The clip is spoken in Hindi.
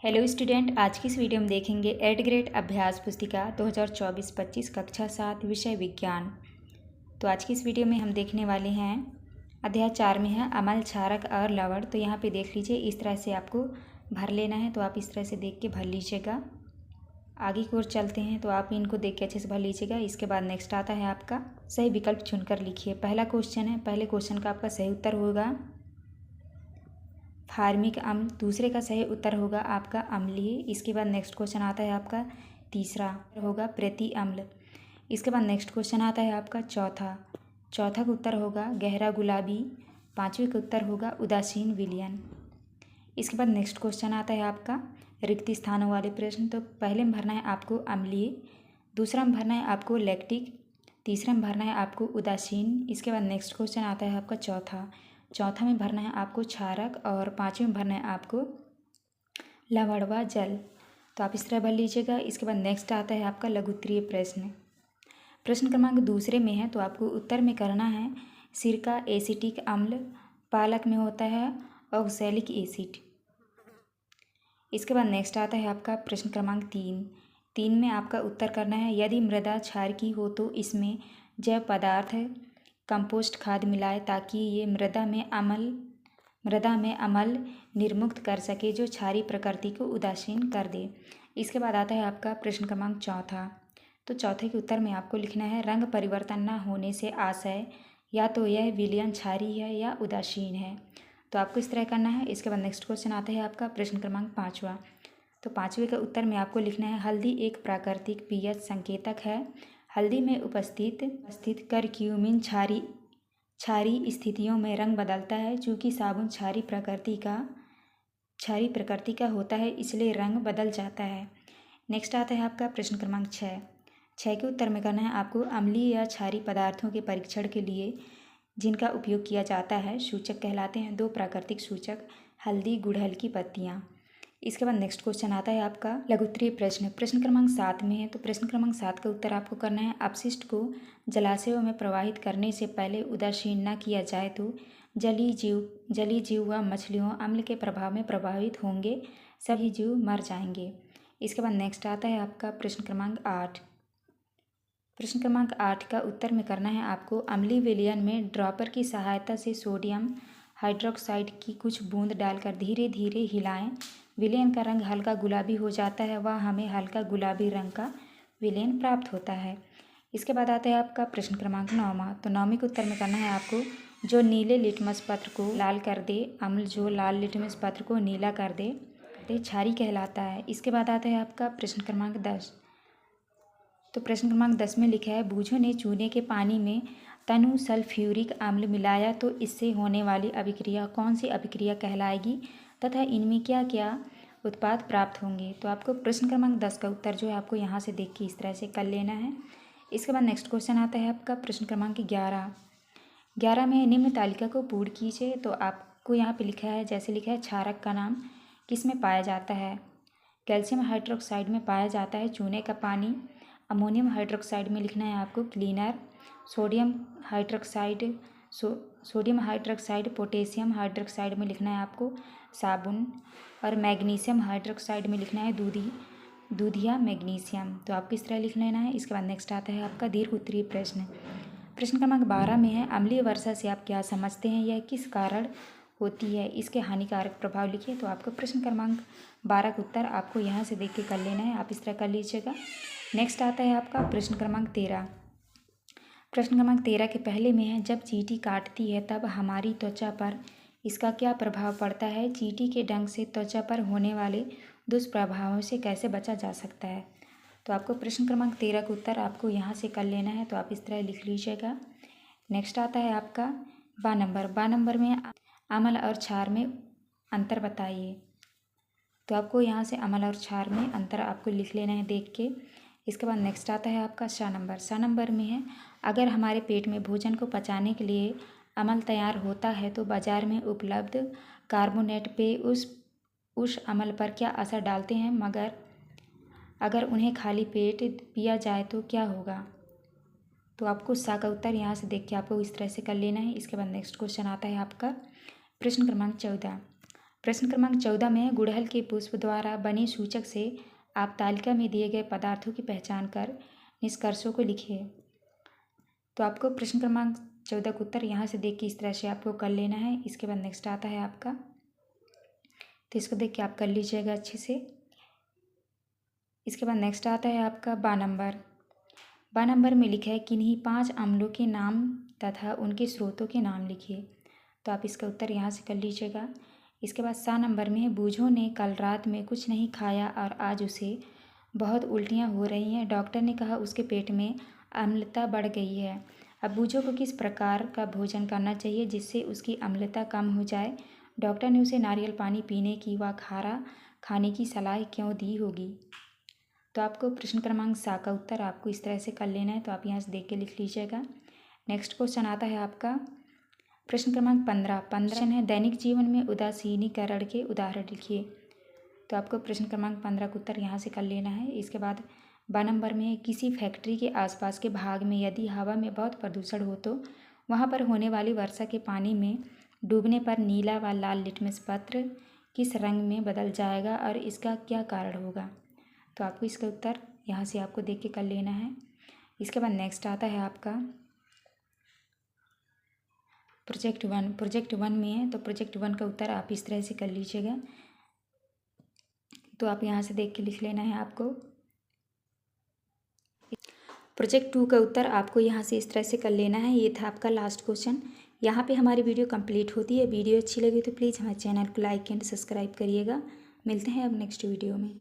हेलो स्टूडेंट, आज की इस वीडियो में देखेंगे 8th ग्रेड अभ्यास पुस्तिका 2024-25 कक्षा 7 विषय विज्ञान। तो आज की इस वीडियो में हम देखने वाले हैं अध्याय 4 में है अम्ल, क्षारक और लवण। तो यहाँ पे देख लीजिए, इस तरह से आपको भर लेना है। तो आप इस तरह से देख के भर लीजिएगा। आगे की ओर चलते हैं, तो आप इनको देख के अच्छे से भर लीजिएगा। इसके बाद नेक्स्ट आता है आपका सही विकल्प चुनकर लिखिए। पहला क्वेश्चन है, पहले क्वेश्चन का आपका सही उत्तर होगा फार्मिक अम्ल। दूसरे का सही उत्तर होगा आपका अम्लीय। इसके बाद नेक्स्ट क्वेश्चन आता है आपका तीसरा होगा प्रति अम्ल। इसके बाद नेक्स्ट क्वेश्चन आता है आपका चौथा का उत्तर होगा गहरा गुलाबी। पांचवें का उत्तर होगा उदासीन विलयन। इसके बाद नेक्स्ट क्वेश्चन आता है आपका रिक्त स्थानों वाले प्रश्न। तो पहले में भरना है आपको अम्लीय, दूसरा में भरना है आपको लैक्टिक, तीसरा में भरना है आपको उदासीन। इसके बाद नेक्स्ट क्वेश्चन आता है आपका चौथा में भरना है आपको क्षारक और पाँचवें में भरना है आपको लवण व जल। तो आप इस तरह भर लीजिएगा। इसके बाद नेक्स्ट आता है आपका लघुत्तरीय प्रश्न। प्रश्न क्रमांक दूसरे में है, तो आपको उत्तर में करना है सिरका एसिटिक अम्ल, पालक में होता है ऑक्सैलिक एसिड। इसके बाद नेक्स्ट आता है आपका प्रश्न क्रमांक 3 में आपका उत्तर करना है यदि मृदा क्षारकी हो तो इसमें जैव पदार्थ कंपोस्ट खाद मिलाए ताकि ये मृदा में अम्ल निर्मुक्त कर सके जो क्षारीय प्रकृति को उदासीन कर दे। इसके बाद आता है आपका प्रश्न क्रमांक चौथा। तो चौथे के उत्तर में आपको लिखना है रंग परिवर्तन न होने से आशय या तो यह विलयन क्षारीय है या उदासीन है। तो आपको इस तरह करना है। इसके बाद नेक्स्ट क्वेश्चन आता है आपका प्रश्न क्रमांक 5वां। तो 5वें का उत्तर में आपको लिखना है हल्दी एक प्राकृतिक पीएच संकेतक है। हल्दी में उपस्थित करक्यूमिन क्षारीय स्थितियों में रंग बदलता है। चूँकि साबुन क्षारीय प्रकृति का होता है, इसलिए रंग बदल जाता है। नेक्स्ट आता है आपका प्रश्न क्रमांक 6 के उत्तर में करना है आपको अम्लीय या क्षारीय पदार्थों के परीक्षण के लिए जिनका उपयोग किया जाता है सूचक कहलाते हैं 2 प्राकृतिक सूचक, हल्दी, गुड़हल की पत्तियाँ। इसके बाद नेक्स्ट क्वेश्चन आता है आपका लघुत्तरीय प्रश्न क्रमांक 7 में है। तो प्रश्न क्रमांक 7 का उत्तर आपको करना है अपशिष्ट को जलाशयों में प्रवाहित करने से पहले उदासीन न किया जाए तो जलीय जीव व मछलियों अम्ल के प्रभाव में प्रभावित होंगे, सभी जीव मर जाएंगे। इसके बाद नेक्स्ट आता है आपका प्रश्न क्रमांक 8 का उत्तर में करना है आपको अम्लीय विलयन में ड्रॉपर की सहायता से सोडियम हाइड्रोक्साइड की कुछ बूंद डालकर धीरे धीरे हिलाएं। विलयन का रंग हल्का गुलाबी हो जाता है व हमें हल्का गुलाबी रंग का विलयन प्राप्त होता है। इसके बाद आता है आपका प्रश्न क्रमांक 9वां। तो 9वें के उत्तर में करना है आपको जो नीले लिटमस पत्र को लाल कर दे, अम्ल जो लाल लिटमस पत्र को नीला कर दे क्षारीय कहलाता है। इसके बाद आता है आपका प्रश्न क्रमांक 10। तो प्रश्न क्रमांक 10 में लिखा है बूझों ने चूने के पानी में तनु सल्फ्यूरिक अम्ल मिलाया तो इससे होने वाली अभिक्रिया कौन सी अभिक्रिया कहलाएगी तथा इनमें क्या क्या उत्पाद प्राप्त होंगे। तो आपको प्रश्न क्रमांक 10 का उत्तर जो है आपको यहाँ से देख के इस तरह से कर लेना है। इसके बाद नेक्स्ट क्वेश्चन आता है आपका प्रश्न क्रमांक 11 में निम्न तालिका को पूर्ण कीजिए। तो आपको यहाँ पे लिखा है, जैसे लिखा है क्षारक का नाम किस में पाया जाता है। कैल्शियम हाइड्रोक्साइड में पाया जाता है चूने का पानी। अमोनियम हाइड्रोक्साइड में लिखना है आपको cleaner. Sodium hydroxide potassium hydroxide में लिखना है आपको साबुन। और मैग्नीशियम हाइड्रोक्साइड में लिखना है दूधिया मैग्नीशियम। तो आपको इस तरह लिख लेना है। इसके बाद नेक्स्ट आता है आपका दीर्घ उत्तरीय प्रश्न क्रमांक 12 में है अम्लीय वर्षा से आप क्या समझते हैं, यह किस कारण होती है, इसके हानिकारक प्रभाव लिखिए। तो आपको प्रश्न क्रमांक 12 का उत्तर आपको यहाँ से देख के कर लेना है। आप इस तरह कर लीजिएगा। नेक्स्ट आता है आपका प्रश्न क्रमांक 13 के पहले में है जब चींटी काटती है तब हमारी त्वचा पर इसका क्या प्रभाव पड़ता है, चींटी के डंक से त्वचा पर होने वाले दुष्प्रभावों से कैसे बचा जा सकता है। तो आपको प्रश्न क्रमांक 13 का उत्तर आपको यहाँ से कर लेना है। तो आप इस तरह लिख लीजिएगा। नेक्स्ट आता है आपका 12 नंबर में अम्ल और क्षार में अंतर बताइए। तो आपको यहाँ से अम्ल और क्षार में अंतर आपको लिख लेना है देख के। इसके बाद नेक्स्ट आता है आपका 6 नंबर में है अगर हमारे पेट में भोजन को पचाने के लिए अम्ल तैयार होता है तो बाजार में उपलब्ध कार्बोनेट पे उस अम्ल पर क्या असर डालते हैं, मगर अगर उन्हें खाली पेट पिया जाए तो क्या होगा। तो आपको सा का उत्तर यहाँ से देख के आपको इस तरह से कर लेना है। इसके बाद नेक्स्ट क्वेश्चन आता है आपका प्रश्न क्रमांक 14 प्रश्न क्रमांक 14 में गुड़हल के पुष्प द्वारा बने सूचक से आप तालिका में दिए गए पदार्थों की पहचान कर निष्कर्षों को लिखिए। तो आपको प्रश्न क्रमांक 14 का उत्तर यहाँ से देख के इस तरह से आपको कर लेना है। इसके बाद नेक्स्ट आता है आपका, तो इसको देख के आप कर लीजिएगा अच्छे से। इसके बाद नेक्स्ट आता है आपका 12 नंबर में लिखा है किन्हीं 5 अम्लों के नाम तथा उनके स्रोतों के नाम लिखिए। तो आप इसका उत्तर यहाँ से कर लीजिएगा। इसके बाद 7 नंबर में है बूझो ने कल रात में कुछ नहीं खाया और आज उसे बहुत उल्टियाँ हो रही हैं। डॉक्टर ने कहा उसके पेट में अम्लता बढ़ गई है। अब बूझो को किस प्रकार का भोजन करना चाहिए जिससे उसकी अम्लता कम हो जाए। डॉक्टर ने उसे नारियल पानी पीने की व खारा खाने की सलाह क्यों दी होगी। तो आपको प्रश्न क्रमांक 7 का उत्तर आपको इस तरह से कर लेना है। तो आप यहाँ से देख के लिख लीजिएगा। नेक्स्ट क्वेश्चन आता है आपका प्रश्न क्रमांक 15 है दैनिक जीवन में उदासीनीकरण के उदाहरण लिखिए। तो आपको प्रश्न क्रमांक 15 का उत्तर यहाँ से कर लेना है। इसके बाद 12 नंबर में किसी फैक्ट्री के आसपास के भाग में यदि हवा में बहुत प्रदूषण हो तो वहाँ पर होने वाली वर्षा के पानी में डूबने पर नीला व लाल लिटमस पत्र किस रंग में बदल जाएगा और इसका क्या कारण होगा। तो आपको इसका उत्तर यहाँ से आपको देख के कर लेना है। इसके बाद नेक्स्ट आता है आपका प्रोजेक्ट वन में है। तो प्रोजेक्ट 1 का उत्तर आप इस तरह से कर लीजिएगा। तो आप यहाँ से देख के लिख लेना है आपको। प्रोजेक्ट 2 का उत्तर आपको यहाँ से इस तरह से कर लेना है। ये था आपका लास्ट क्वेश्चन। यहाँ पे हमारी वीडियो कंप्लीट होती है। वीडियो अच्छी लगी तो प्लीज़ हमारे चैनल को लाइक एंड सब्सक्राइब करिएगा। मिलते हैं अब नेक्स्ट वीडियो में।